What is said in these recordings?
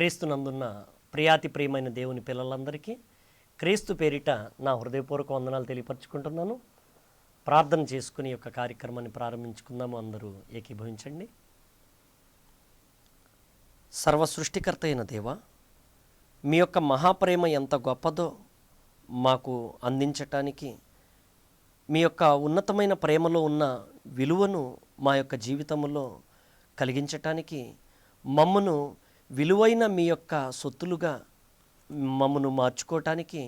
క్రీస్తునందున్న ప్రియాతి ప్రియమైన దేవుని పిల్లలందరికీ క్రీస్తు పేరిట నా హృదయపూర్వక వందనాలు తెలియపరచుకుంటున్నాను. ప్రార్థన చేసుకుని యొక్క కార్యక్రమాన్ని ప్రారంభించుకుందాము. అందరూ ఏకీభవించండి. సర్వ సృష్టికర్త అయిన దేవా, మీ యొక్క మహాప్రేమ ఎంత గొప్పదో మాకు అందించటానికి, మీ యొక్క ఉన్నతమైన ప్రేమలో ఉన్న విలువను మా యొక్క జీవితంలో కలిగించటానికి, మమ్మను విలువైన మీ యొక్క సొత్తులుగా మమ్మను మార్చుకోవటానికి,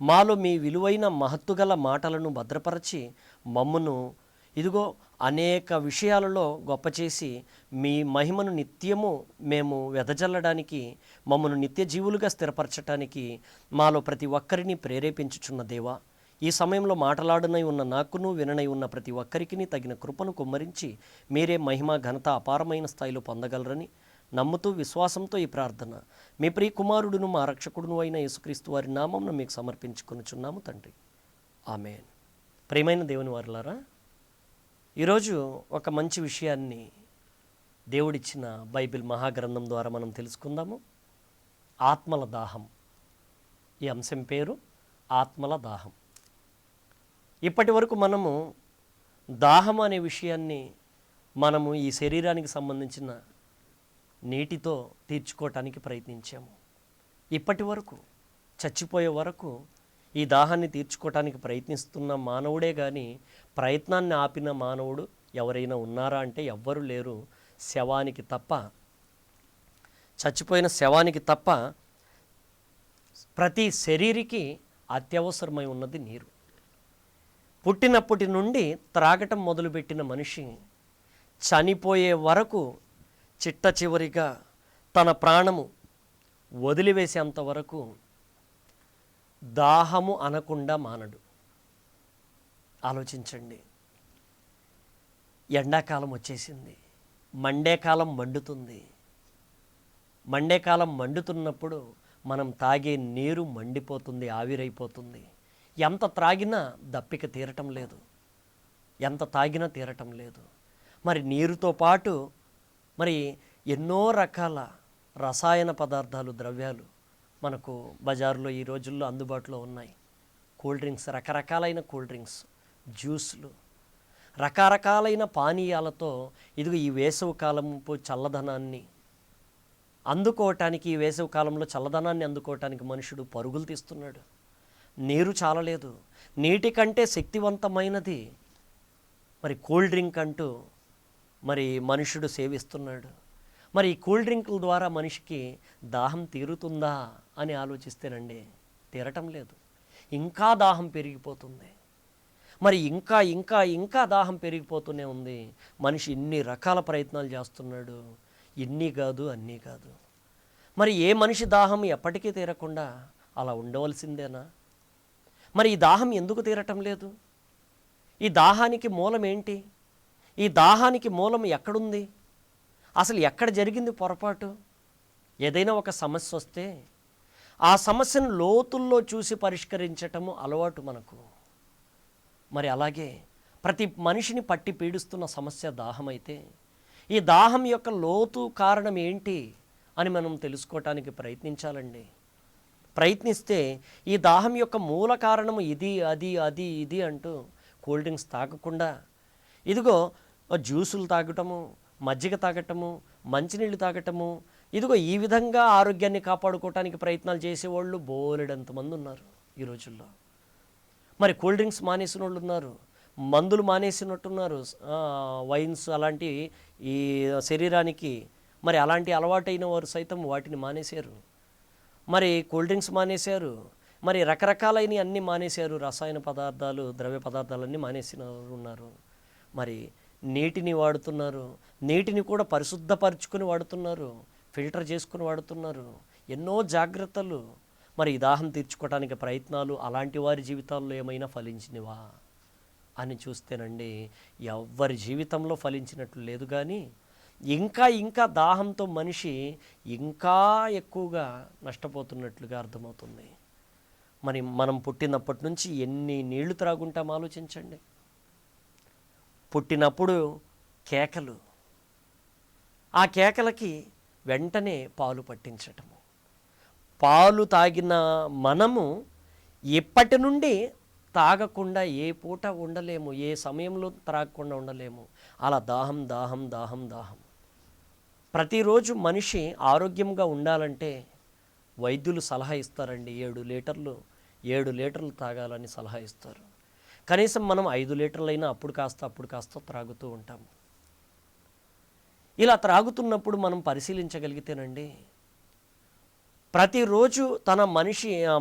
మాలో మీ విలువైన మహత్తుగల మాటలను భద్రపరచి మమ్మను ఇదిగో అనేక విషయాలలో గొప్ప చేసి మీ మహిమను నిత్యము మేము వెదజల్లడానికి, మమ్మను నిత్య జీవులుగా స్థిరపరచటానికి మాలో ప్రతి ఒక్కరిని ప్రేరేపించుచున్న దేవా, ఈ సమయంలో మాటలాడనై ఉన్న నాకును, విననై ఉన్న ప్రతి ఒక్కరికి తగిన కృపను కుమ్మరించి మీరే మహిమ ఘనత అపారమైన స్థాయిలో పొందగలరని నమ్ముతూ విశ్వాసంతో ఈ ప్రార్థన మీ ప్రియ కుమారుడును మా రక్షకుడును అయిన యేసుక్రీస్తు వారి నామమున మీకు సమర్పించుకొనుచున్నాము తండ్రి, ఆమేన్. ప్రియమైన దేవుని వారలారా, ఈరోజు ఒక మంచి విషయాన్ని దేవుడిచ్చిన బైబిల్ మహాగ్రంథం ద్వారా మనం తెలుసుకుందాము. ఆత్మల దాహం. ఈ అంశం పేరు ఆత్మల దాహం. ఇప్పటి వరకు మనము దాహం అనే విషయాన్ని మనము ఈ శరీరానికి సంబంధించిన నీటితో తీర్చుకోవటానికి ప్రయత్నించాము. ఇప్పటి వరకు చచ్చిపోయే వరకు ఈ దాహాన్ని తీర్చుకోవటానికి ప్రయత్నిస్తున్న మానవుడే కానీ ప్రయత్నాన్ని ఆపిన మానవుడు ఎవరైనా ఉన్నారా అంటే ఎవ్వరూ లేరు. శవానికి తప్ప, చచ్చిపోయిన శవానికి తప్ప ప్రతి శరీరికి అత్యవసరమై ఉన్నది నీరు. పుట్టినప్పటి నుండి త్రాగటం మొదలుపెట్టిన మనిషి చనిపోయే వరకు చిట్ట చివరిగా తన ప్రాణము వదిలివేసేంత వరకు దాహము అనకుండా మానడు. ఆలోచించండి. ఎండాకాలం వచ్చేసింది, మండేకాలం మండుతుంది. మండేకాలం మండుతున్నప్పుడు మనం తాగే నీరు మండిపోతుంది, ఆవిరైపోతుంది. ఎంత త్రాగినా దప్పిక తీరటం లేదు, ఎంత తాగినా తీరటం లేదు. మరి నీరుతో పాటు మరి ఎన్నో రకాల రసాయన పదార్థాలు, ద్రవ్యాలు మనకు బజారులో ఈ రోజుల్లో అందుబాటులో ఉన్నాయి. కూల్ డ్రింక్స్, రకరకాలైన కూల్ డ్రింక్స్, జ్యూస్లు, రకరకాలైన పానీయాలతో ఇదిగో ఈ వేసవి కాలపు చల్లదనాన్ని అందుకోవటానికి, ఈ వేసవి కాలంలో చల్లదనాన్ని అందుకోవటానికి మనుషుడు పరుగులు తీస్తున్నాడు. నీరు చాలలేదు. నీటి కంటే శక్తివంతమైనది మరి కూల్ డ్రింక్ అంటూ మరి మనుషుడు సేవిస్తున్నాడు. మరి ఈ కూల్ డ్రింకుల ద్వారా మనిషికి దాహం తీరుతుందా అని ఆలోచిస్తేనండి, తీరటం లేదు. ఇంకా దాహం పెరిగిపోతుంది. మరి ఇంకా ఇంకా ఇంకా దాహం పెరిగిపోతూనే ఉంది. మనిషి ఇన్ని రకాల ప్రయత్నాలు చేస్తున్నాడు. ఇన్ని కాదు, అన్నీ కాదు. మరి ఏ మనిషి దాహం ఎప్పటికీ తీరకుండా అలా ఉండవలసిందేనా? మరి ఈ దాహం ఎందుకు తీరటం లేదు? ఈ దాహానికి మూలం ఏంటి? ఈ దాహానికి మూలం ఎక్కడుంది? అసలు ఎక్కడ జరిగింది పొరపాటు? ఏదైనా ఒక సమస్య వస్తే ఆ సమస్యను లోతుల్లో చూసి పరిష్కరించటము అలవాటు మనకు. మరి అలాగే ప్రతి మనిషిని పట్టి పీడిస్తున్న సమస్య దాహం అయితే, ఈ దాహం యొక్క లోతు కారణం ఏంటి అని మనం తెలుసుకోవటానికి ప్రయత్నించాలండి. ప్రయత్నిస్తే ఈ దాహం యొక్క మూల కారణము ఇది, అది, అది, ఇది అంటూ కూల్ డ్రింక్స్ తాగకుండా ఇదిగో జ్యూసులు తాగటము, మజ్జిగ తాగటము, మంచినీళ్ళు తాగటము, ఇదిగో ఈ విధంగా ఆరోగ్యాన్ని కాపాడుకోవటానికి ప్రయత్నాలు చేసేవాళ్ళు బోలెడంతమంది ఉన్నారు ఈ రోజుల్లో. మరి కూల్ డ్రింక్స్ మానేసిన వాళ్ళు ఉన్నారు, మందులు మానేసినట్టున్నారు, వైన్స్ అలాంటి ఈ శరీరానికి మరి అలాంటి అలవాటైన వారు సైతం వాటిని మానేశారు. మరి కూల్ డ్రింక్స్ మానేశారు, మరి రకరకాలైన అన్నీ మానేశారు. రసాయన పదార్థాలు, ద్రవ్య పదార్థాలన్నీ మానేసిన వారు ఉన్నారు. మరి నీటిని వాడుతున్నారు, నీటిని కూడా పరిశుద్ధపరుచుకొని వాడుతున్నారు, ఫిల్టర్ చేసుకుని వాడుతున్నారు. ఎన్నో జాగ్రత్తలు. మరి ఈ దాహం తీర్చుకోవడానికి ప్రయత్నాలు అలాంటి వారి జీవితాల్లో ఏమైనా ఫలించినవా అని చూస్తేనండి, ఎవ్వరి జీవితంలో ఫలించినట్లు లేదు. కానీ ఇంకా ఇంకా దాహంతో మనిషి ఇంకా ఎక్కువగా నష్టపోతున్నట్లుగా అర్థమవుతుంది. మరి మనం పుట్టినప్పటి నుంచి ఎన్ని నీళ్లు త్రాగుంటాం ఆలోచించండి. పుట్టినప్పుడు కేకలు, ఆ కేకలకి వెంటనే పాలు పట్టించటము. పాలు తాగిన మనము ఇప్పటి నుండి తాగకుండా ఏ పూట ఉండలేము, ఏ సమయంలో త్రాగకుండా ఉండలేము. అలా దాహం దాహం దాహం దాహం. ప్రతిరోజు మనిషి ఆరోగ్యంగా ఉండాలంటే వైద్యులు సలహా ఇస్తారండి, 7 లీటర్లు తాగాలని సలహా ఇస్తారు. కనీసం మనం 5 లీటర్లైనా అప్పుడు కాస్త త్రాగుతూ ఉంటాము. ఇలా త్రాగుతున్నప్పుడు మనం పరిశీలించగలిగితేనండి, ప్రతిరోజు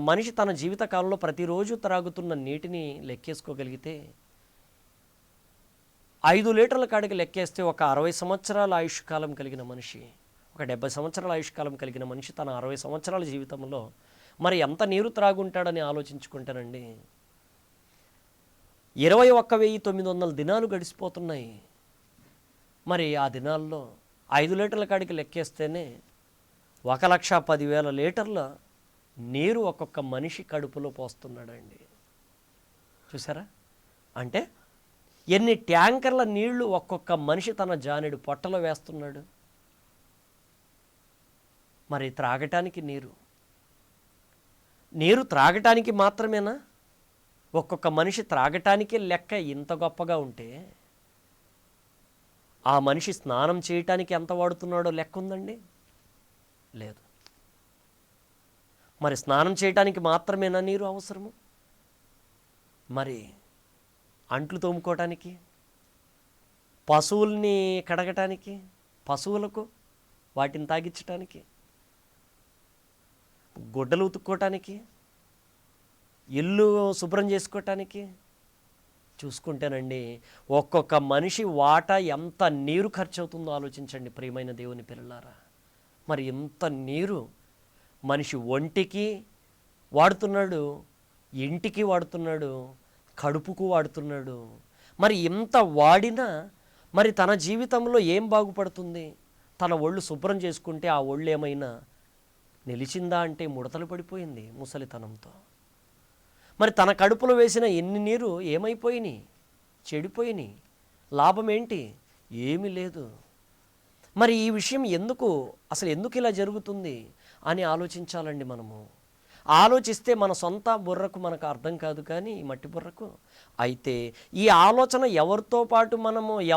మనిషి తన జీవితకాలంలో ప్రతిరోజు త్రాగుతున్న నీటిని లెక్కేసుకోగలిగితే 5 లీటర్ల కాడికి లెక్కేస్తే ఒక 60 సంవత్సరాల ఆయుష్కాలం కలిగిన మనిషి, ఒక 70 సంవత్సరాల ఆయుష్కాలం కలిగిన మనిషి తన 60 సంవత్సరాల జీవితంలో మరి ఎంత నీరు త్రాగుంటాడని ఆలోచించుకుంటానండి. 21,900 దినాలు గడిచిపోతున్నాయి. మరి ఆ దినాల్లో 5 లీటర్ల కాడికి లెక్కేస్తేనే 1,10,000 లీటర్ల నీరు ఒక్కొక్క మనిషి కడుపులో పోస్తున్నాడండి. చూసారా? అంటే ఎన్ని ట్యాంకర్ల నీళ్లు ఒక్కొక్క మనిషి తన జానెడు పొట్టలో వేస్తున్నాడు. మరి త్రాగటానికి నీరు త్రాగటానికి మాత్రమేనా? ఒక్కొక్క మనిషి త్రాగటానికే లెక్క ఇంత గొప్పగా ఉంటే ఆ మనిషి స్నానం చేయటానికి ఎంత వాడుతున్నాడో లెక్క ఉందండి? లేదు. మరి స్నానం చేయటానికి మాత్రమేనా నీరు అవసరము? మరి అంట్లు తోముకోవటానికి, పశువుల్ని కడగటానికి, పశువులకు వాటిని తాగించటానికి, గుడ్డలు ఉతుక్కోవటానికి, ఇల్లు శుభ్రం చేసుకోవటానికి చూసుకుంటేనండి ఒక్కొక్క మనిషి వాటా ఎంత నీరు ఖర్చు అవుతుందో ఆలోచించండి ప్రియమైన దేవుని పిల్లలారా. మరి ఎంత నీరు మనిషి ఒంటికి వాడుతున్నాడు, ఇంటికి వాడుతున్నాడు, కడుపుకు వాడుతున్నాడు. మరి ఇంత వాడినా మరి తన జీవితంలో ఏం బాగుపడుతుంది? తన ఒళ్ళు శుభ్రం చేసుకుంటే ఆ ఒళ్ళు ఏమైనా నిలిచిందా అంటే ముడతలు పడిపోయింది ముసలితనంతో. మరి తన కడుపులో వేసిన ఎన్ని నీరు ఏమైపోయినాయి? చెడిపోయినాయి. లాభం ఏంటి? ఏమీ లేదు. మరి ఈ విషయం అసలు ఎందుకు ఇలా జరుగుతుంది అని ఆలోచించాలండి మనము. ఆలోచిస్తే మన సొంత బుర్రకు మనకు అర్థం కాదు, కానీ ఈ మట్టి బుర్రకు అయితే ఈ ఆలోచన ఎవరితో పాటు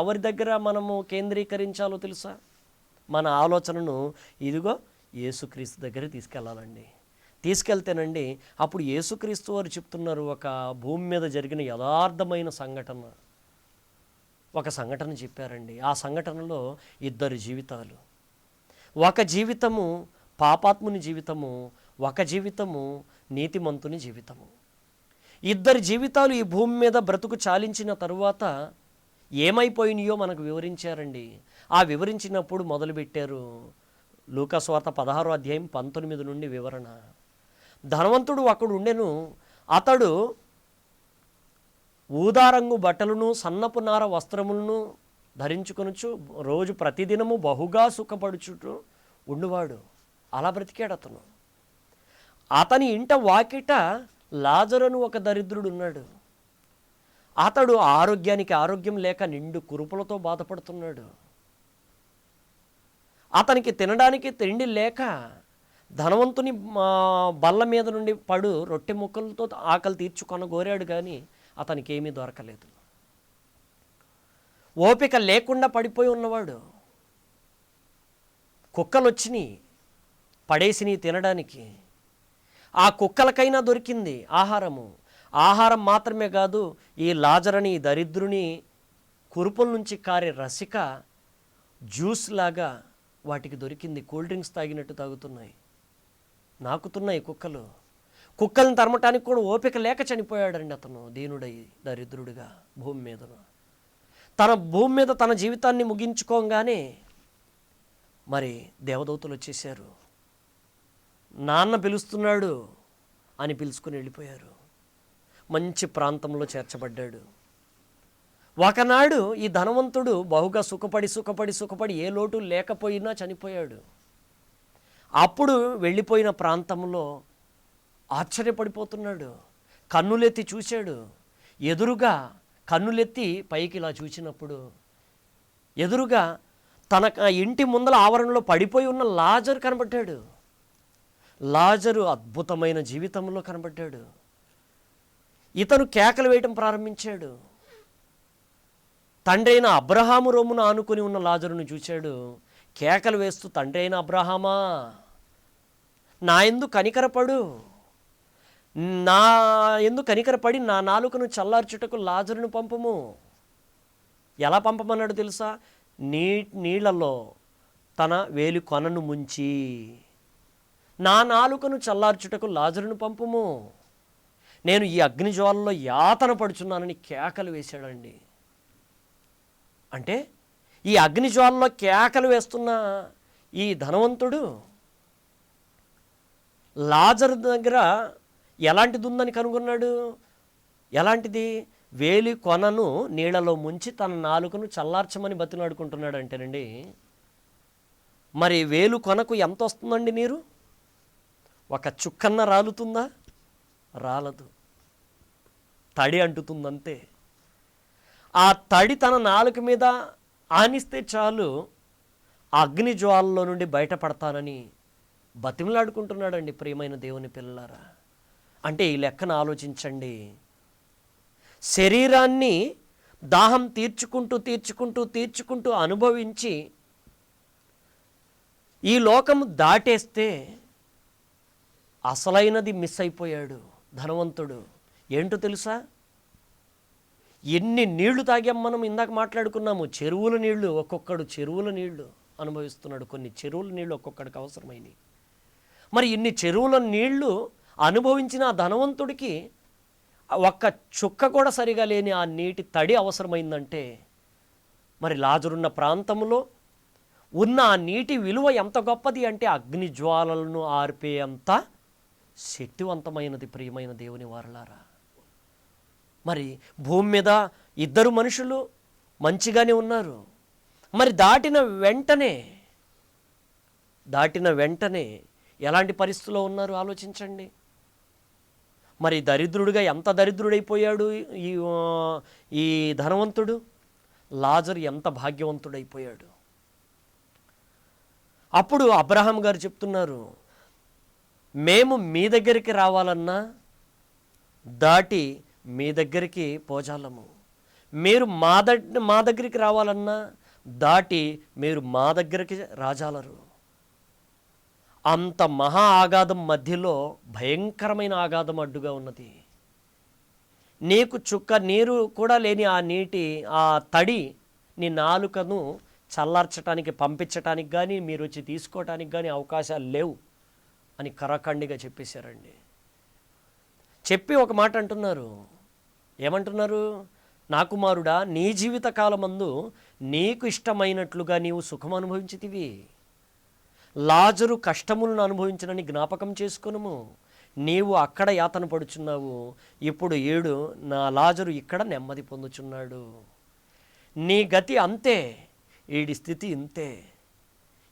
ఎవరి దగ్గర మనము కేంద్రీకరించాలో తెలుసా? మన ఆలోచనను ఇదిగో యేసుక్రీస్తు దగ్గర తీసుకెళ్ళాలండి. తీసుకెళ్తేనండి అప్పుడు యేసుక్రీస్తు వారు చెప్తున్నారు, ఒక భూమి మీద జరిగిన యథార్థమైన ఒక సంఘటన చెప్పారండి. ఆ సంఘటనలో 2 జీవితాలు, ఒక జీవితము పాపాత్ముని జీవితము, ఒక జీవితము నీతిమంతుని జీవితము. 2 జీవితాలు ఈ భూమి మీద బ్రతుకు చాలించిన తరువాత ఏమైపోయినాయో మనకు వివరించారండి. ఆ వివరించినప్పుడు మొదలుపెట్టారు లూకా సువార్త 16వ అధ్యాయం 19 నుండి వివరణ. ధనవంతుడు ఒకడు ఉండెను. అతడు ఊదారంగు బట్టలను సన్నపు నార వస్త్రములను ధరించుకొనుచు రోజు ప్రతిదినము బహుగా సుఖపడుచుటూ ఉండువాడు. అలా బ్రతికాడు అతను. అతని ఇంట వాకిట లాజరును ఒక దరిద్రుడు ఉన్నాడు. అతడు ఆరోగ్యానికి ఆరోగ్యం లేక నిండు కురుపులతో బాధపడుతున్నాడు. అతనికి తినడానికి తిండి లేక ధనవంతుని బల్ల మీద నుండి రొట్టె ముక్కలతో ఆకలి తీర్చుకొనగోరాడు, కానీ అతనికి ఏమీ దొరకలేదు. ఓపిక లేకుండా పడిపోయి ఉన్నవాడు. కుక్కలు వచ్చినాయి, పడేసిని తినడానికి. ఆ కుక్కలకైనా దొరికింది ఆహారం మాత్రమే కాదు, ఈ లాజరని దరిద్రుని కురుపుల నుంచి కారే రసిక జ్యూస్ లాగా వాటికి దొరికింది. కూల్ డ్రింక్స్ తాగినట్టు తాగుతున్నాయి, నాకుతున్నాయి కుక్కల్ని తరమటానికి కూడా ఓపిక లేక చనిపోయాడండి అతను, దీనుడై దరిద్రుడిగా భూమి మీద తన జీవితాన్ని ముగించుకోగానే మరి దేవదూతలు వచ్చేసారు. నాన్న పిలుస్తున్నాడు అని పిలుచుకుని వెళ్ళిపోయారు. మంచి ప్రాంతంలో చేర్చబడ్డాడు. ఒకనాడు ఈ ధనవంతుడు బహుగా సుఖపడి ఏ లోటు లేకపోయినా చనిపోయాడు. అప్పుడు వెళ్ళిపోయిన ప్రాంతంలో ఆశ్చర్యపడిపోతున్నాడు. కన్నులెత్తి చూశాడు. ఎదురుగా కన్నులెత్తి పైకి ఇలా చూసినప్పుడు ఎదురుగా తన ఇంటి ముందల ఆవరణలో పడిపోయి ఉన్న లాజరు కనబడ్డాడు. లాజరు అద్భుతమైన జీవితంలో కనబడ్డాడు. ఇతను కేకలు వేయటం ప్రారంభించాడు. తండ్రి అయిన అబ్రహాము రొమ్మున ఆనుకొని ఉన్న లాజరును చూశాడు. కేకలు వేస్తూ, తండ్రి అయిన అబ్రహామా, నా యందు కనికరపడు, నా యందు కనికరపడి నా నాలుకను చల్లార్చుటకు లాజరును పంపము. ఎలా పంపమన్నాడు తెలుసా? నీళ్లలో తన వేలి కొనను ముంచి నా నాలుకను చల్లార్చుటకు లాజరును పంపము, నేను ఈ అగ్నిజ్వాలలో యాతన పడుచున్నానని కేకలు వేశాడండి. అంటే ఈ అగ్నిజ్వాలలో కేకలు వేస్తున్న ఈ ధనవంతుడు లాజరు దగ్గర ఎలాంటిది ఉందని కనుగొన్నాడు. ఎలాంటిది? వేలి కొనను నీళ్లలో ముంచి తన నాలుకను చల్లార్చమని బతిలాడుకుంటున్నాడు అంటేనండి. మరి వేలు కొనకు ఎంత వస్తుందండి నీరు? ఒక చుక్కన్న రాలుతుందా? రాలదు. తడి అంటుతుందంతే. ఆ తడి తన నాలుక మీద ఆనిస్తే చాలు అగ్ని జ్వాలలో నుండి బయటపడతానని బతిమలాడుకుంటున్నాడండి. ప్రియమైన దేవుని పిల్లలారా, అంటే ఈ లెక్కన ఆలోచించండి. శరీరాన్ని దాహం తీర్చుకుంటూ తీర్చుకుంటూ తీర్చుకుంటూ అనుభవించి ఈ లోకం దాటేస్తే అసలైనది మిస్ అయిపోయాడు ధనవంతుడు. ఏంటో తెలుసా? ఎన్ని నీళ్లు తాగాం మనం. ఇందాక మాట్లాడుకున్నాము, చెరువుల నీళ్లు. ఒక్కొక్కడు చెరువుల నీళ్లు అనుభవిస్తున్నాడు. కొన్ని చెరువుల నీళ్లు ఒక్కొక్కడికి అవసరమైనవి. మరి ఇన్ని చెరువుల నీళ్లు అనుభవించిన ఆ ధనవంతుడికి ఒక్క చుక్క కూడా సరిగా లేని ఆ నీటి తడి అవసరమైందంటే మరి లాజరున్న ప్రాంతంలో ఉన్న ఆ నీటి విలువ ఎంత గొప్పది అంటే అగ్ని జ్వాలలను ఆర్పేంత శక్తివంతమైనది. ప్రియమైన దేవుని వారలారా, మరి భూమి మీద ఇద్దరు మనుషులు మంచిగానే ఉన్నారు. మరి దాటిన వెంటనే ఎలాంటి పరిస్థితుల్లో ఉన్నారు ఆలోచించండి. మరి దరిద్రుడిగా ఎంత దరిద్రుడైపోయాడు ఈ ధనవంతుడు. లాజరు ఎంత భాగ్యవంతుడైపోయాడు. అప్పుడు అబ్రహాం గారు చెప్తున్నారు, మేము మీ దగ్గరికి రావాలన్నా దాటి మీ దగ్గరికి పోజాలము, మీరు మా దగ్గరికి రావాలన్నా దాటి మీరు మా దగ్గరికి రాజాలరు. అంత మహా ఆగాధం మధ్యలో భయంకరమైన ఆగాధం అడ్డుగా ఉన్నది. నీకు చుక్క నీరు కూడా లేని ఆ తడి నీ నాలుకను చల్లార్చడానికి పంపించటానికి కానీ మీరు వచ్చి తీసుకోవటానికి కానీ అవకాశాలు లేవు అని కరాఖండిగా చెప్పేశారండి. చెప్పి ఒక మాట అంటున్నారు. ఏమంటున్నారు? నా కుమారుడా, నీ జీవిత కాలమందు నీకు ఇష్టమైనట్లుగా నీవు సుఖం అనుభవించితివి. లాజరు కష్టములను అనుభవించనని జ్ఞాపకం చేసుకునుము. నీవు అక్కడ యాతన పడుచున్నావు, ఇప్పుడు ఏడు నా లాజరు ఇక్కడ నెమ్మది పొందుచున్నాడు. నీ గతి అంతే, ఈడి స్థితి ఇంతే.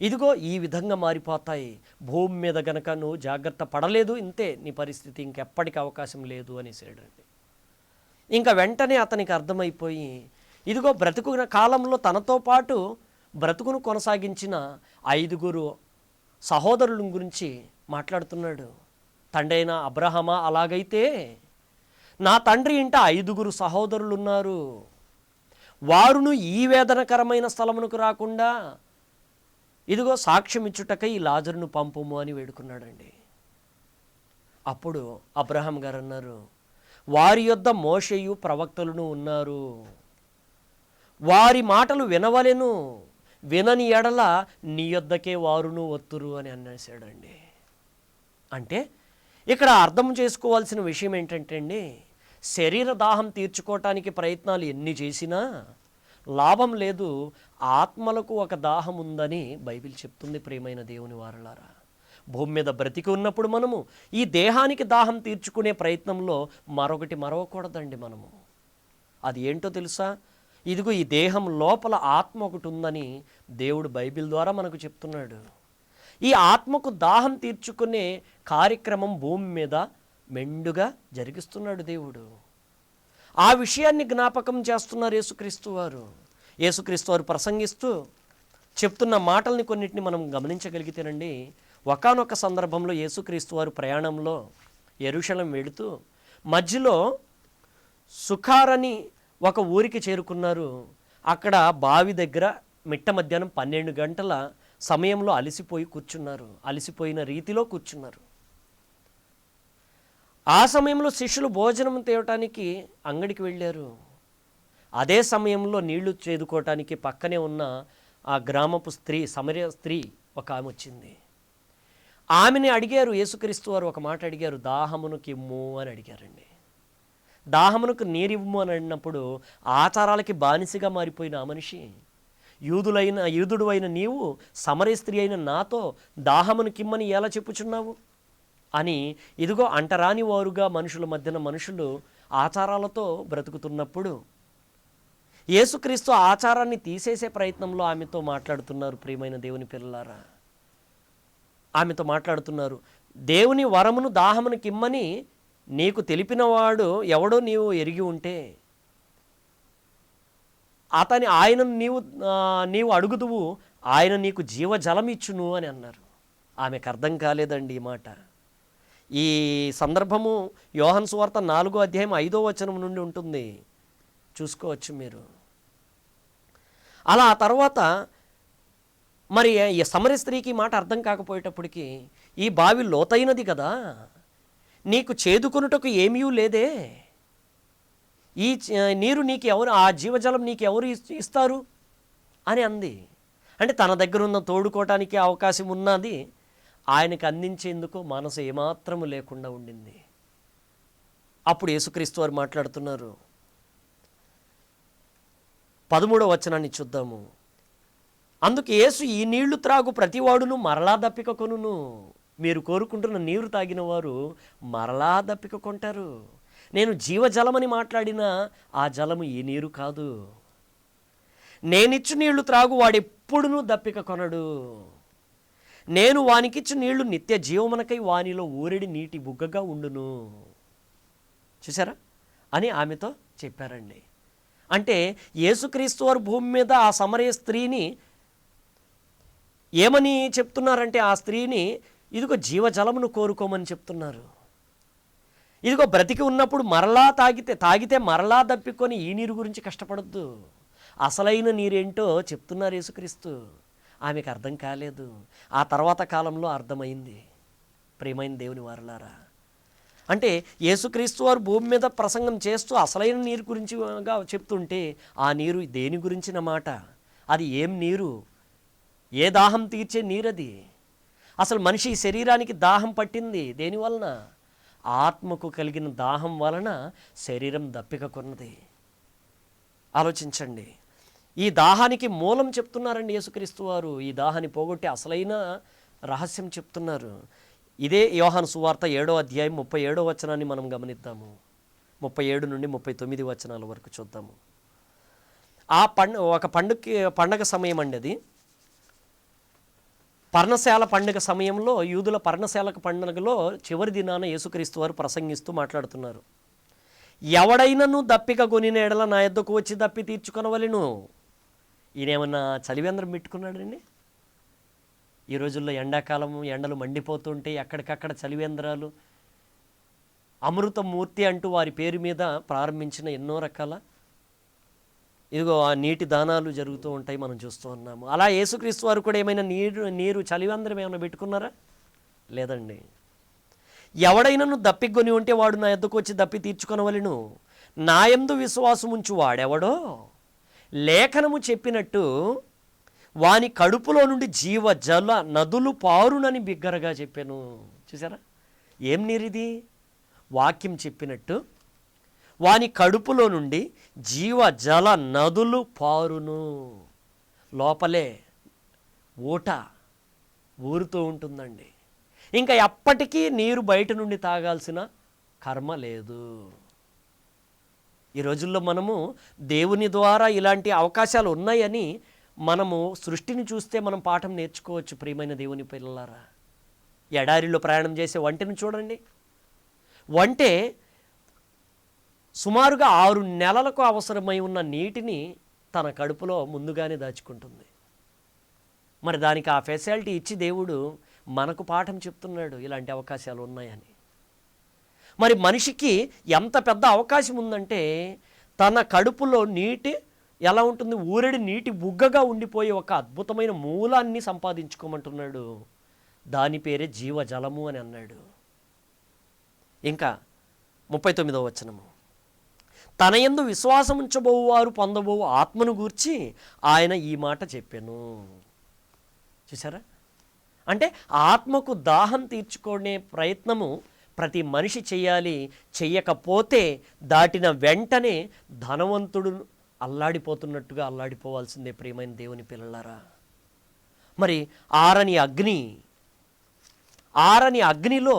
ఇదిగో ఈ విధంగా మారిపోతాయి. భూమి మీద గనక నువ్వు జాగ్రత్త పడలేదు, ఇంతే నీ పరిస్థితి, ఇంకెప్పటికీ అవకాశం లేదు అనేసాడండి. ఇంకా వెంటనే అతనికి అర్థమైపోయి, ఇదిగో బ్రతుకున్న కాలంలో తనతో పాటు బ్రతుకును కొనసాగించిన 5 సహోదరుల గురించి మాట్లాడుతున్నాడు. తండ్రి అయిన అబ్రహామా, అలాగైతే నా తండ్రి ఇంట 5 సహోదరులు ఉన్నారు, వారును ఈ వేదనకరమైన స్థలమునకు రాకుండా ఇదిగో సాక్ష్యం ఇచ్చుటకై ఈ లాజరును పంపుము అని వేడుకున్నాడండి. అప్పుడు అబ్రహాం గారు అన్నారు, వారి యొద్ద మోషేయు ప్రవక్తలను ఉన్నారు, వారి మాటలు వినవలెను, వినని ఎడల నీ యొద్దకే వారును వత్తురు అని అనేసాడండి. అంటే ఇక్కడ అర్థం చేసుకోవాల్సిన విషయం ఏంటంటే అండి, శరీర దాహం తీర్చుకోవటానికి ప్రయత్నాలు ఎన్ని చేసినా లాభం లేదు. ఆత్మలకు ఒక దాహం ఉందని బైబిల్ చెప్తుంది. ప్రియమైన దేవుని వారలారా, భూమి మీద బ్రతికి ఉన్నప్పుడు మనము ఈ దేహానికి దాహం తీర్చుకునే ప్రయత్నంలో మరొకటి మరవకూడదండి. మనము అది ఏంటో తెలుసా? ఇదిగో ఈ దేహం లోపల ఆత్మ ఒకటి ఉందని దేవుడు బైబిల్ ద్వారా మనకు చెప్తున్నాడు. ఈ ఆత్మకు దాహం తీర్చుకునే కార్యక్రమం భూమి మీద మెండుగా జరిగిస్తున్నాడు దేవుడు. ఆ విషయాన్ని జ్ఞాపకం చేస్తున్నారు యేసుక్రీస్తు వారు. యేసుక్రీస్తు వారు ప్రసంగిస్తూ చెప్తున్న మాటల్ని కొన్నిటిని మనం గమనించగలిగితేనండి, ఒకానొక సందర్భంలో యేసుక్రీస్తు వారు ప్రయాణంలో యెరూషలేం వెళుతూ మధ్యలో సుఖారని ఒక ఊరికి చేరుకున్నారు. అక్కడ బావి దగ్గర మిట్ట మధ్యాహ్నం 12 గంటల సమయంలో అలసిపోయి కూర్చున్నారు. అలసిపోయిన రీతిలో కూర్చున్నారు. ఆ సమయంలో శిష్యులు భోజనం తేవటానికి అంగడికి వెళ్ళారు. అదే సమయంలో నీళ్లు చేదుకోవటానికి పక్కనే ఉన్న ఆ గ్రామపు స్త్రీ, సమరయ స్త్రీ ఒక ఆమె వచ్చింది. ఆమెని అడిగారు, యేసుక్రీస్తు వారు ఒక మాట అడిగారు, దాహమునకు ఇమ్ము అని అడిగారండి. దాహమునకు నీరివ్వు అని అడిగినప్పుడు ఆచారాలకి బానిసగా మారిపోయిన ఆ మనిషి, యూదుడు అయిన నీవు సమరయ స్త్రీ అయిన నాతో దాహమునకిమ్మని ఎలా చెప్పుచున్నావు అని, ఇదిగో అంటరాని వారుగా మనుషుల మధ్యన మనుషులు ఆచారాలతో బ్రతుకుతున్నప్పుడు యేసుక్రీస్తు ఆచారాన్ని తీసేసే ప్రయత్నంలో ఆమెతో మాట్లాడుతున్నారు. ప్రియమైన దేవుని పిల్లలారా, ఆమెతో మాట్లాడుతున్నారు. దేవుని వరమును దాహమునకిమ్మని నీకు తెలిపినవాడు ఎవడో నీవు ఎరిగి ఉంటే ఆయనను నీవు అడుగుదువు, ఆయన నీకు జీవజలం ఇచ్చును అని అన్నారు. ఆమెకు అర్థం కాలేదండి ఈ మాట. ఈ సందర్భము యోహాను సువార్త 4వ అధ్యాయం 5వ వచనం నుండి ఉంటుంది, చూసుకోవచ్చు మీరు. అలా ఆ తర్వాత మరి ఈ సమరయ స్త్రీకి ఈ మాట అర్థం కాకపోయేటప్పటికి, ఈ బావి లోతైనది కదా, నీకు చేదుకొనుటకు ఏమీ లేదే, ఈ నీరు నీకు ఎవరు, ఆ జీవజలం నీకు ఎవరు ఇస్తారు అని అంది. అంటే తన దగ్గర ఉన్న తోడుకోవటానికి అవకాశం ఉన్నది, ఆయనకు అందించేందుకు మనసు ఏమాత్రము లేకుండా ఉండింది. అప్పుడు యేసుక్రీస్తు వారు మాట్లాడుతున్నారు. 13వ వచనాన్ని చూద్దాము. అందుకు యేసు, ఈ నీళ్లు త్రాగు ప్రతివాడును మరలా దప్పిక కొనును. మీరు కోరుకుంటున్న నీరు తాగిన వారు మరలా దప్పిక కొంటారు. నేను జీవజలమని మాట్లాడిన ఆ జలము ఈ నీరు కాదు. నేనిచ్చు నీళ్లు త్రాగు వాడెప్పుడునూ దప్పిక కొనడు. నేను వానికిచ్చు నీళ్లు నిత్య జీవమునకై వానిలో ఊరెడి నీటి బుగ్గగా ఉండును. చూసారా అని ఆమెతో చెప్పారండి. అంటే యేసుక్రీస్తు వారు భూమి మీద ఆ సమరయ స్త్రీని ఏమని చెప్తున్నారంటే, ఆ స్త్రీని ఇదిగో జీవజలమును కోరుకోమని చెప్తున్నారు. ఇదిగో బ్రతికి ఉన్నప్పుడు మరలా తాగితే మరలా దప్పికొని ఈ నీరు గురించి కష్టపడద్దు, అసలైన నీరేంటో చెప్తున్నారు యేసుక్రీస్తు. ఆమెకు అర్థం కాలేదు. ఆ తర్వాత కాలంలో అర్థమైంది. ప్రియమైన దేవుని వారలారా, అంటే యేసుక్రీస్తు వారు భూమి మీద ప్రసంగం చేస్తూ అసలైన నీరు గురించి చెప్తుంటే, ఆ నీరు దేని గురించిన మాట, అది ఏం నీరు, ఏ దాహం తీర్చే నీరది. అసలు మనిషి శరీరానికి దాహం పట్టింది దేనివలన? ఆత్మకు కలిగిన దాహం వలన శరీరం దప్పిక కొన్నది. ఆలోచించండి. ఈ దాహానికి మూలం చెప్తున్నారండి యేసుక్రీస్తు వారు. ఈ దాహాన్ని పోగొట్టి అసలైన రహస్యం చెప్తున్నారు. ఇదే యోహాను సువార్త 7వ అధ్యాయం 37వ వచనాన్ని మనం గమనిద్దాము. 37 నుండి 39 వచనాల వరకు చూద్దాము. ఒక పండగ సమయం అండి అది. పర్ణశాల పండుగ సమయంలో, యూదుల పర్ణశాల పండుగలో చివరి దినాన యేసుక్రీస్తు వారు ప్రసంగిస్తూ మాట్లాడుతున్నారు. ఎవడైనను దప్పిక కొనిన ఎడల నా యొద్దకు వచ్చి దప్పి తీర్చుకొనవలెను. ఈయనేమన్నా చలివేంద్రం పెట్టుకున్నాడండి? ఈ రోజుల్లో ఎండాకాలము, ఎండలు మండిపోతుంటే ఎక్కడికక్కడ చలివేంద్రాలు, అమృతమూర్తి అంటూ వారి పేరు మీద ప్రారంభించిన ఎన్నో రకాల ఇదిగో ఆ నీటి దానాలు జరుగుతూ ఉంటాయి, మనం చూస్తూ ఉన్నాము. అలా యేసుక్రీస్తు వారు కూడా ఏమైనా నీరు చలివేంద్రం ఏమైనా పెట్టుకున్నారా? లేదండి. ఎవడైనను దప్పికొని ఉంటే వాడు నా యొద్దకు వచ్చి దప్పి తీర్చుకొనవలెను. నా యందు విశ్వాసముంచు వాడెవడో లేఖనము చెప్పినట్టు వాని కడుపులో నుండి జీవజల నదులు పారునని బిగ్గరగా చెప్పాను. చూసారా ఏం నీరిది? వాక్యం చెప్పినట్టు వాని కడుపులో నుండి జీవజల నదులు పారును. లోపలే ఊట ఊరుతూ ఉంటుందండి. ఇంకా ఎప్పటికీ నీరు బయట నుండి తాగాల్సిన కర్మ లేదు. ఈ రోజుల్లో మనము దేవుని ద్వారా ఇలాంటి అవకాశాలు ఉన్నాయని మనము సృష్టిని చూస్తే మనం పాఠం నేర్చుకోవచ్చు. ప్రియమైన దేవుని పిల్లలారా, ఎడారిలో ప్రయాణం చేసే ఒంటెను చూడండి. ఒంటె సుమారుగా 6 నెలలకు అవసరమై ఉన్న నీటిని తన కడుపులో ముందుగానే దాచుకుంటుంది. మరి దానికి ఆ ఫెసిలిటీ ఇచ్చి దేవుడు మనకు పాఠం చెప్తున్నాడు, ఇలాంటి అవకాశాలు ఉన్నాయని. మరి మనిషికి ఎంత పెద్ద అవకాశం ఉందంటే, తన కడుపులో నీటి ఎలా ఉంటుంది, ఊరడి నీటి బుగ్గగా ఉండిపోయే ఒక అద్భుతమైన మూలాన్ని సంపాదించుకోమంటున్నాడు. దాని పేరే జీవజలము అని అన్నాడు. ఇంకా 39వ వచనము, తన యందు విశ్వాసం ఉంచబోవారు పొందబోవు ఆత్మను గూర్చి ఆయన ఈ మాట చెప్పాను. చూసారా? అంటే ఆత్మకు దాహం తీర్చుకునే ప్రయత్నము ప్రతి మనిషి చేయాలి. చెయ్యకపోతే దాటిన వెంటనే ధనవంతుడు అల్లాడిపోతున్నట్టుగా అల్లాడిపోవాల్సిందే ప్రియమైన దేవుని పిల్లలారా. మరి ఆరని అగ్నిలో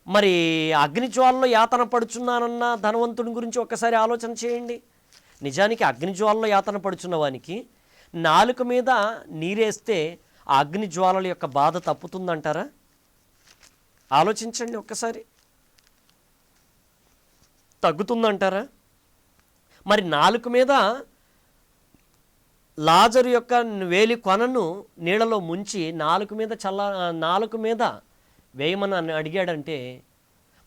మరి అగ్నిజ్వాలలో యాతన పడుచున్నానన్న ధనవంతుని గురించి ఒక్కసారి ఆలోచన చేయండి. నిజానికి అగ్నిజ్వాలలో యాతన పడుచున్న వానికి నాలుక మీద నీరేస్తే ఆ అగ్నిజ్వాలల యొక్క బాధ తప్పుతుందంటారా? ఆలోచించండి ఒక్కసారి. తగ్గుతుందంటారా? మరి నాలుక మీద లాజరు యొక్క వేలి కొనను నీళ్ళలో ముంచి నాలుక మీద వేయమని అడిగాడంటే,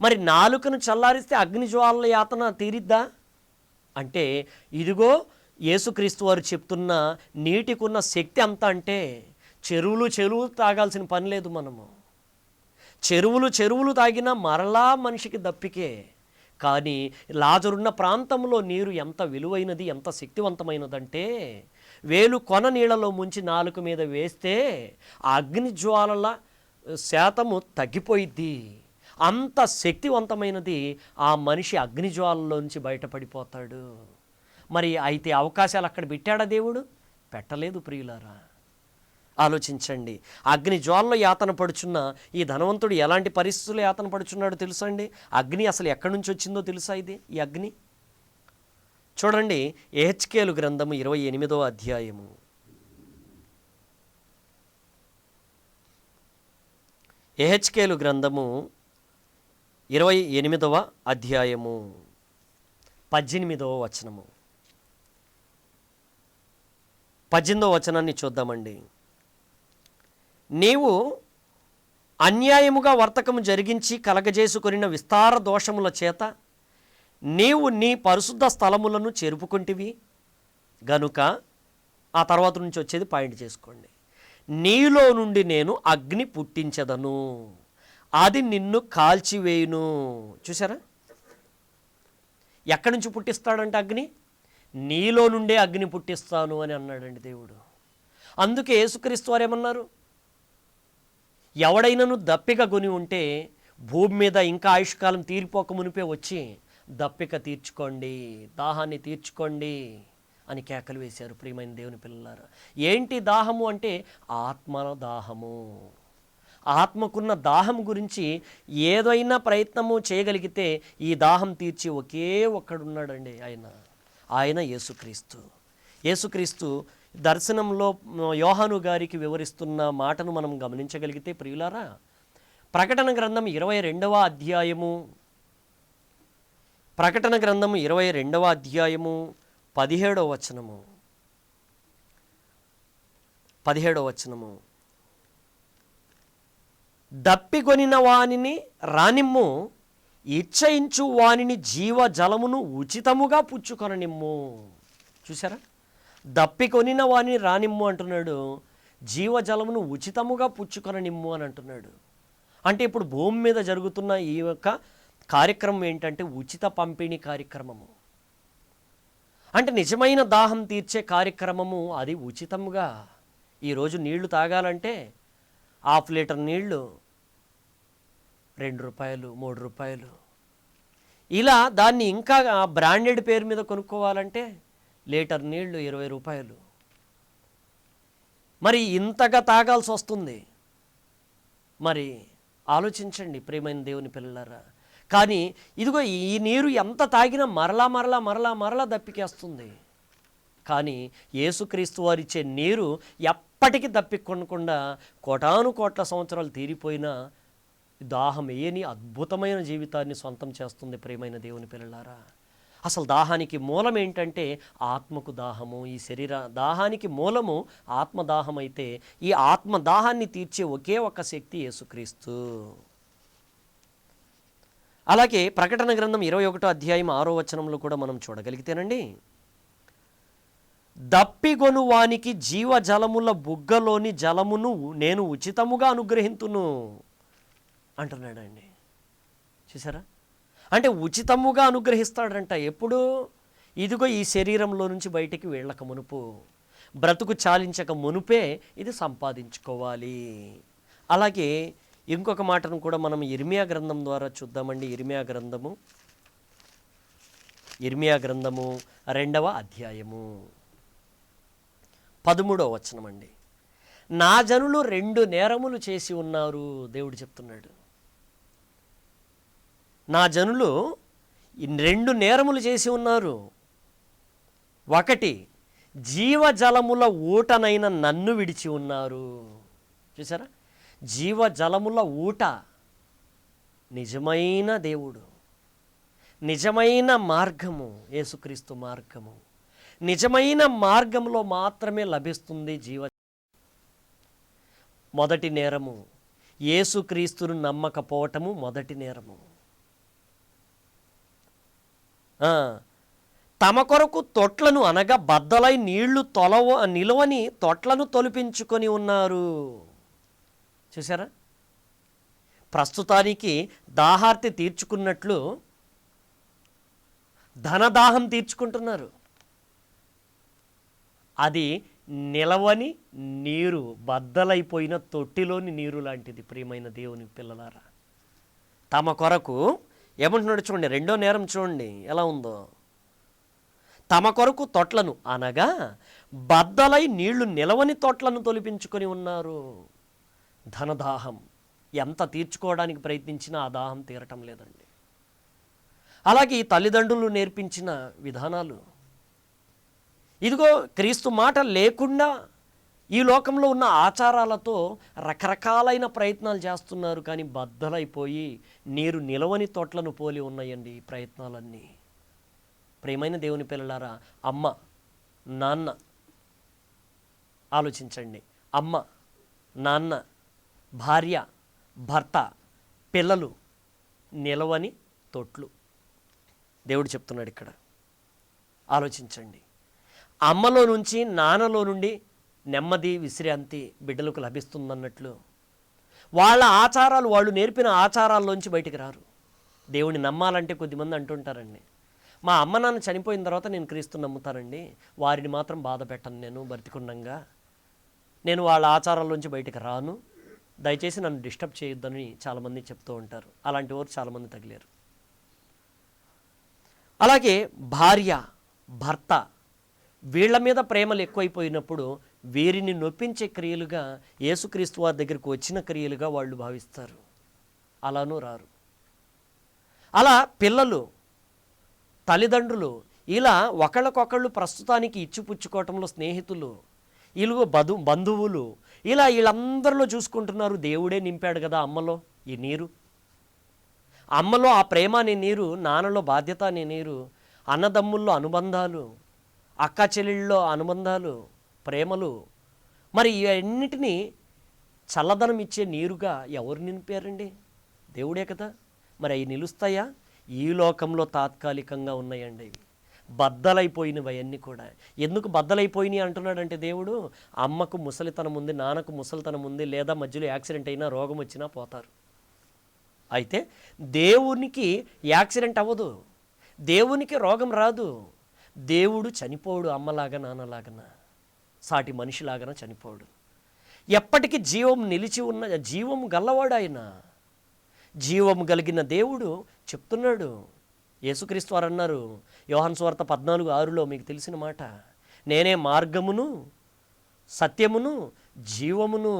మరి నాలుకను చల్లారిస్తే అగ్నిజ్వాలల యాతన తీరిద్దా అంటే, ఇదిగో యేసుక్రీస్తు వారు చెప్తున్న నీటికున్న శక్తి అంతా అంటే, చెరువులు తాగాల్సిన పని లేదు. మనము చెరువులు తాగినా మరలా మనిషికి దప్పికే. కానీ లాజరున్న ప్రాంతంలో నీరు ఎంత విలువైనది, ఎంత శక్తివంతమైనదంటే, వేలు కొన నీళ్ళలో ముంచి నాలుక మీద వేస్తే ఆ అగ్నిజ్వాలల శాతము తగ్గిపోయిద్ది. అంత శక్తివంతమైనది ఆ మనిషి అగ్నిజ్వాలలోంచి బయటపడిపోతాడు. మరి అయితే అవకాశాలు అక్కడ పెట్టాడా దేవుడు? పెట్టలేదు ప్రియులారా. ఆలోచించండి. అగ్ని జ్వాలలో యాతన పడుచున్న ఈ ధనవంతుడు ఎలాంటి పరిస్థితుల్లో యాతన పడుచున్నాడో తెలుసా అండి? అగ్ని అసలు ఎక్కడి నుంచి వచ్చిందో తెలుసా? ఈ అగ్ని చూడండి, యెహెజ్కేలు గ్రంథము 28వ అధ్యాయము. యెహెజ్కేలు గ్రంథము 28వ అధ్యాయము 18వ వచనము. 18వ వచనాన్ని చూద్దామండి. నీవు అన్యాయముగా వర్తకము జరిగించి కలగజేసుకొనిన విస్తార దోషముల చేత నీవు నీ పరిశుద్ధ స్థలములను చెరుపుకుంటివి గనుక, ఆ తర్వాత నుంచి వచ్చేది పాయింట్ చేసుకోండి, నీలో నుండి నేను అగ్ని పుట్టించదను, అది నిన్ను కాల్చివేయును. చూసారా? ఎక్కడి నుంచి పుట్టిస్తాడంటే అగ్ని? నీలో నుండే అగ్ని పుట్టిస్తాను అని అన్నాడండి దేవుడు. అందుకే యేసుక్రీస్తు వారు ఏమన్నారు? ఎవడైనాను దప్పిక కొని ఉంటే భూమి మీద ఇంకా ఆయుష్కాలం తీరిపోక మునిపే వచ్చి దప్పిక తీర్చుకోండి, దాహాన్ని తీర్చుకోండి అని కేకలు వేశారు. ప్రియమైన దేవుని పిల్లలారా, ఏంటి దాహము అంటే ఆత్మ దాహము. ఆత్మకున్న దాహం గురించి ఏదైనా ప్రయత్నము చేయగలిగితే ఈ దాహం తీర్చి ఒకే ఒక్కడున్నాడండి, ఆయన యేసుక్రీస్తు దర్శనంలో యోహాను గారికి వివరిస్తున్న మాటను మనం గమనించగలిగితే ప్రియులారా, ప్రకటన గ్రంథం 22వ అధ్యాయము 17వ వచనము. దప్పికొనిన వానిని రానిమ్ము, ఇచ్చయించు వానిని జీవజలమును ఉచితముగా పుచ్చుకొననిమ్ము. చూసారా? దప్పికొనిన వానిని రానిమ్ము అంటున్నాడు, జీవజలమును ఉచితముగా పుచ్చుకొననిమ్ము అని అంటున్నాడు. అంటే ఇప్పుడు భూమి మీద జరుగుతున్న ఈ యొక్క కార్యక్రమం ఏంటంటే ఉచిత పంపిణీ కార్యక్రమము. అంటే నిజమైన దాహం తీర్చే కార్యక్రమము అది ఉచితంగా. ఈరోజు నీళ్లు తాగాలంటే ½ లీటర్ నీళ్లు ₹2, ₹3. ఇలా దాన్ని ఇంకా బ్రాండెడ్ పేరు మీద కొనుక్కోవాలంటే లీటర్ నీళ్లు ₹20. మరి ఇంతగా తాగాల్సి వస్తుంది. మరి ఆలోచించండి ప్రియమైన దేవుని పిల్లలారా. కానీ ఇదిగో ఈ నీరు ఎంత తాగినా మరలా దప్పికేస్తుంది. కానీ యేసుక్రీస్తు వారు ఇచ్చే నీరు ఎప్పటికీ దప్పికొనకుండా కోటాను కోట్ల సంవత్సరాలు తీరిపోయినా దాహం వేయని అద్భుతమైన జీవితాన్ని సొంతం చేస్తుంది ప్రియమైన దేవుని పిల్లలారా. అసలు దాహానికి మూలం ఏంటంటే ఆత్మకు దాహము. ఈ శరీర దాహానికి మూలము ఆత్మదాహం అయితే ఈ ఆత్మదాహాన్ని తీర్చే ఒకే ఒక శక్తి యేసుక్రీస్తు. అలాగే ప్రకటన గ్రంథం 21వ అధ్యాయం 6వ వచనంలో కూడా మనం చూడగలిగితేనండి, దప్పిగొను వానికి జీవజలముల బుగ్గలోని జలమును నేను ఉచితముగా అనుగ్రహింతును అంటున్నాడండి. చూసారా? అంటే ఉచితముగా అనుగ్రహిస్తాడంట. ఎప్పుడు? ఇదిగో ఈ శరీరంలో నుంచి బయటికి వెళ్ళక మునుపు, బ్రతుకు చాలించక మునుపే ఇది సంపాదించుకోవాలి. అలాగే ఇంకొక మాటను కూడా మనం ఇర్మియా గ్రంథం ద్వారా చూద్దామండి. ఇర్మియా గ్రంథము 2వ అధ్యాయము 13వ వచనం అండి. నా జనులు 2 నేరములు చేసి ఉన్నారు, దేవుడు చెప్తున్నాడు. నా జనులు 2 నేరములు చేసి ఉన్నారు. 1, జీవజలముల ఊటనైన నన్ను విడిచి ఉన్నారు. చూసారా? జీవజలముల ఊట, నిజమైన దేవుడు, నిజమైన మార్గము, యేసుక్రీస్తు మార్గము. నిజమైన మార్గంలో మాత్రమే లభిస్తుంది జీవ. మొదటి నేరము యేసుక్రీస్తును నమ్మకపోవటము మొదటి నేరము. తమ కొరకు తొట్లను అనగా బద్దలై నీళ్లు నిలవని తొట్లను తొలిపించుకొని ఉన్నారు. చూసారా? ప్రస్తుతానికి దాహార్తి తీర్చుకున్నట్లు ధనదాహం తీర్చుకుంటున్నారు. అది నిలవని నీరు, బద్దలైపోయిన తొట్టిలోని నీరు లాంటిది. ప్రియమైన దేవుని పిల్లలారా, తమ కొరకు ఏమంటున్నాడు చూడండి, 2వ నేరం చూడండి ఎలా ఉందో. తమ కొరకు తొట్లను అనగా బద్దలై నీళ్లు నిలవని తొట్లను తొలిపించుకొని ఉన్నారు. ధనదాహం ఎంత తీర్చుకోవడానికి ప్రయత్నించినా ఆ దాహం తీరటం లేదండి. అలాగే ఈ తల్లిదండ్రులు నేర్పించిన విధానాలు, ఇదిగో క్రీస్తు మాట లేకుండా ఈ లోకంలో ఉన్న ఆచారాలతో రకరకాలైన ప్రయత్నాలు చేస్తున్నారు. కానీ బద్దలైపోయి నీరు నిలవని తోటలను పోలి ఉన్నాయండి ఈ ప్రయత్నాలన్నీ. ప్రియమైన దేవుని పిల్లలారా, అమ్మ నాన్న ఆలోచించండి. అమ్మ నాన్న, భార్య భర్త, పిల్లలు నిలవని తొట్లు. దేవుడు చెప్తున్నాడు ఇక్కడ. ఆలోచించండి. అమ్మలో నుంచి నాన్నలో నుండి నెమ్మది విశ్రాంతి బిడ్డలకు లభిస్తుందన్నట్లు వాళ్ళ ఆచారాలు, వాళ్ళు నేర్పిన ఆచారాల్లోంచి బయటికి రారు. దేవుని నమ్మాలంటే కొద్దిమంది అంటుంటారండి, మా అమ్మ నాన్న చనిపోయిన తర్వాత నేను క్రీస్తుని నమ్ముతానండి, వారిని మాత్రం బాధ పెట్టను, నేను బ్రతికుండంగా నేను వాళ్ళ ఆచారాల్లోంచి బయటికి రాను, దయచేసి నన్ను డిస్టర్బ్ చేయొద్దని చాలామంది చెప్తూ ఉంటారు. అలాంటి వారు చాలామంది తగిలేరు. అలాగే భార్య భర్త వీళ్ళ మీద ప్రేమలు ఎక్కువైపోయినప్పుడు వీరిని నొప్పించే క్రియలుగా, యేసుక్రీస్తు వారి దగ్గరికి వచ్చిన క్రియలుగా వాళ్ళు భావిస్తారు. అలానూ రారు. అలా పిల్లలు, తల్లిదండ్రులు ఇలా ఒకళ్ళకొకళ్ళు ప్రస్తుతానికి ఇచ్చిపుచ్చుకోవటంలో, స్నేహితులు, ఇలుగు బంధువులు, ఇలా వీళ్ళందరిలో చూసుకుంటున్నారు. దేవుడే నింపాడు కదా అమ్మలో ఈ నీరు, అమ్మలో ఆ ప్రేమ అనే నీరు, నాన్నలో బాధ్యత అనే నీరు, అన్నదమ్ముల్లో అనుబంధాలు, అక్క చెల్లెళ్ళలో అనుబంధాలు, ప్రేమలు, మరి ఇవన్నిటినీ చల్లదనం ఇచ్చే నీరుగా ఎవరు నింపారండి? దేవుడే కదా. మరి అవి నిలుస్తాయా? ఈ లోకంలో తాత్కాలికంగా ఉన్నాయండి. ఇవి బద్దలైపోయినవి అవన్నీ కూడా. ఎందుకు బద్దలైపోయినాయి అంటున్నాడంటే దేవుడు, అమ్మకు ముసలితనం ఉంది, నాన్నకు ముసలితనం ఉంది, లేదా మధ్యలో యాక్సిడెంట్ అయినా రోగం వచ్చినా పోతారు. అయితే దేవునికి యాక్సిడెంట్ అవ్వదు, దేవునికి రోగం రాదు, దేవుడు చనిపోడు. అమ్మలాగా నాన్నలాగన సాటి మనిషిలాగన చనిపోడు. ఎప్పటికీ జీవం నిలిచి ఉన్న జీవం గల్లవాడు ఆయన. జీవం కలిగిన దేవుడు చెప్తున్నాడు. యేసుక్రీస్తు వారు అన్నారు యోహాను సువార్త 14:6లో, మీకు తెలిసిన మాట, నేనే మార్గమును సత్యమును జీవమును,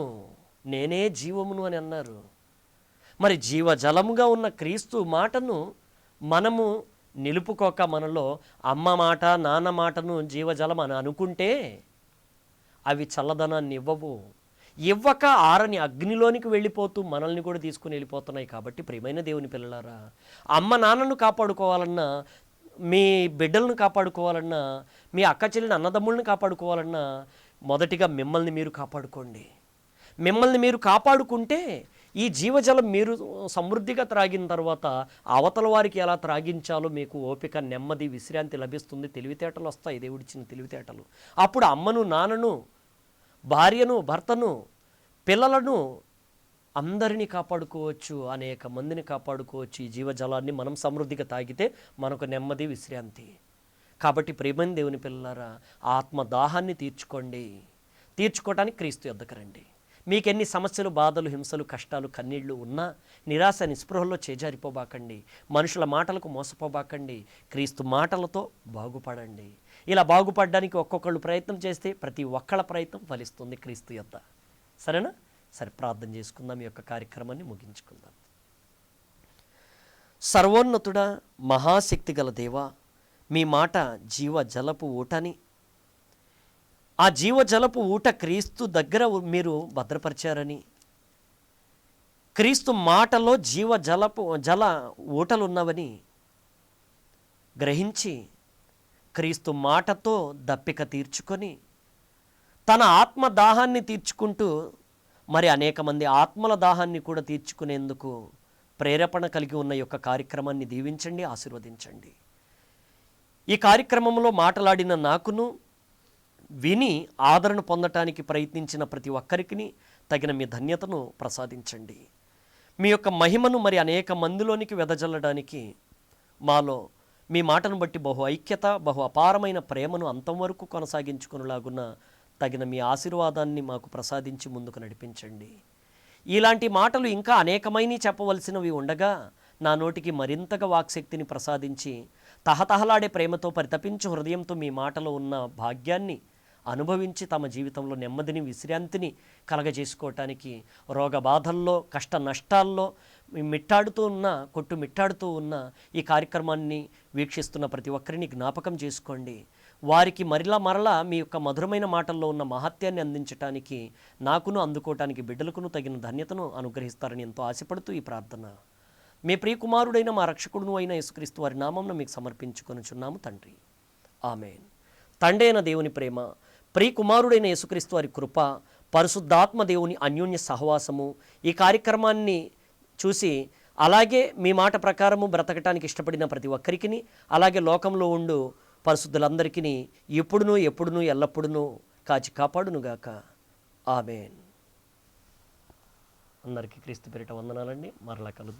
నేనే జీవమును అని అన్నారు. మరి జీవజలముగా ఉన్న క్రీస్తు మాటను మనము నిలుపుకోక, మనలో అమ్మ మాట నాన్న మాటను జీవజలం అని అనుకుంటే అవి చల్లదనాన్ని ఇవ్వవు. ఇవ్వక ఆరని అగ్నిలోనికి వెళ్ళిపోతూ మనల్ని కూడా తీసుకుని వెళ్ళిపోతున్నాయి. కాబట్టి ప్రియమైన దేవుని పిల్లలారా, అమ్మ నాన్నను కాపాడుకోవాలన్నా మీ బిడ్డలను కాపాడుకోవాలన్నా, మీ అక్క చెల్లిని అన్నదమ్ములను కాపాడుకోవాలన్నా మొదటిగా మిమ్మల్ని మీరు కాపాడుకోండి. మిమ్మల్ని మీరు కాపాడుకుంటే ఈ జీవజలం మీరు సమృద్ధిగా త్రాగిన తర్వాత అవతల వారికి ఎలా త్రాగించాలో మీకు ఓపిక, నెమ్మది, విశ్రాంతి లభిస్తుంది. తెలివితేటలు వస్తాయి, దేవుడిచ్చిన తెలివితేటలు. అప్పుడు అమ్మను, నాన్నను, భార్యను, భర్తను, పిల్లలను అందరినీ కాపాడుకోవచ్చు, అనేక మందిని కాపాడుకోవచ్చు. ఈ జీవజలాన్ని మనం సమృద్ధిగా తాగితే మనకు నెమ్మది, విశ్రాంతి. కాబట్టి ప్రియమైన దేవుని పిల్లలారా, ఆత్మదాహాన్ని తీర్చుకోండి. తీర్చుకోవడానికి క్రీస్తు యొద్దకు రండి. మీకెన్ని సమస్యలు, బాధలు, హింసలు, కష్టాలు, కన్నీళ్లు ఉన్నా నిరాశ, నిస్పృహల్లో చేజారిపోబాకండి. మనుషుల మాటలకు మోసపోబాకండి. క్రీస్తు మాటలతో బాగుపడండి. ఇలా బాగుపడడానికి ఒక్కొక్కళ్ళు ప్రయత్నం చేస్తే ప్రతి ఒక్కళ్ళ ప్రయత్నం ఫలిస్తుంది క్రీస్తు యొద్ద. సరేనా? సరే, ప్రార్థన చేసుకుందాం. ఈ యొక్క కార్యక్రమాన్ని ముగించుకుందాం. సర్వోన్నతుడా, మహాశక్తి గల దేవా, మీ మాట జీవ జలపు ఊటని, ఆ జీవజలపు ఊట క్రీస్తు దగ్గర మీరు భద్రపరిచారని, క్రీస్తు మాటలో జల ఊటలున్నవని గ్రహించి క్రీస్తు మాటతో దప్పిక తీర్చుకొని తన ఆత్మ దాహాన్ని తీర్చుకుంటూ మరి అనేక మంది ఆత్మల దాహాన్ని కూడా తీర్చుకునేందుకు ప్రేరేపణ కలిగి ఉన్న యొక్క కార్యక్రమాన్ని దీవించండి, ఆశీర్వదించండి. ఈ కార్యక్రమంలో మాట్లాడిన నాకును, విని ఆదరణ పొందటానికి ప్రయత్నించిన ప్రతి ఒక్కరికి తగిన మీ ధన్యతను ప్రసాదించండి. మీ యొక్క మహిమను మరి అనేక మందిలోనికి వెదజల్లడానికి మాలో మీ మాటను బట్టి బహు ఐక్యత, బహు అపారమైన ప్రేమను అంతం వరకు కొనసాగించుకునేలాగున్న తగిన మీ ఆశీర్వాదాన్ని మాకు ప్రసాదించి ముందుకు నడిపించండి. ఇలాంటి మాటలు ఇంకా అనేకమైనవి చెప్పవలసినవి ఉండగా నా నోటికి మరింతగా వాక్శక్తిని ప్రసాదించి తహతహలాడే ప్రేమతో పరితపించు హృదయంతో మీ మాటలో ఉన్న భాగ్యాన్ని అనుభవించి తమ జీవితంలో నెమ్మదిని, విశ్రాంతిని కలగజేసుకోవటానికి రోగ బాధల్లో, కష్ట నష్టాల్లో మిట్టాడుతూ ఉన్న ఈ కార్యక్రమాన్ని వీక్షిస్తున్న ప్రతి ఒక్కరిని జ్ఞాపకం చేసుకోండి. వారికి మరలా మీ యొక్క మధురమైన మాటల్లో ఉన్న మహత్యాన్ని అందించటానికి నాకును, అందుకోవటానికి బిడ్డలకును తగిన ధన్యతను అనుగ్రహిస్తారని ఎంతో ఆశపడుతూ ఈ ప్రార్థన మీ ప్రియకుమారుడైన మా రక్షకుడును అయిన యేసుక్రీస్తు వారి నామమున మీకు సమర్పించుకొనుచున్నాము తండ్రి. ఆమేన్. తండ్రి అయిన దేవుని ప్రేమ, ప్రియకుమారుడైన యేసుక్రీస్తు వారి కృప, పరిశుద్ధాత్మ దేవుని అన్యోన్య సహవాసము ఈ కార్యక్రమాన్ని చూసి అలాగే మీ మాట ప్రకారము బ్రతకటానికి ఇష్టపడిన ప్రతి ఒక్కరికి, అలాగే లోకంలో ఉండు పరిశుద్ధులందరికీ ఎప్పుడునూ ఎల్లప్పుడూ కాచి కాపాడునుగాక. ఆమేన్. అందరికీ క్రీస్తు పేరిట వందనాలండి. మరలా కలుద్దాం.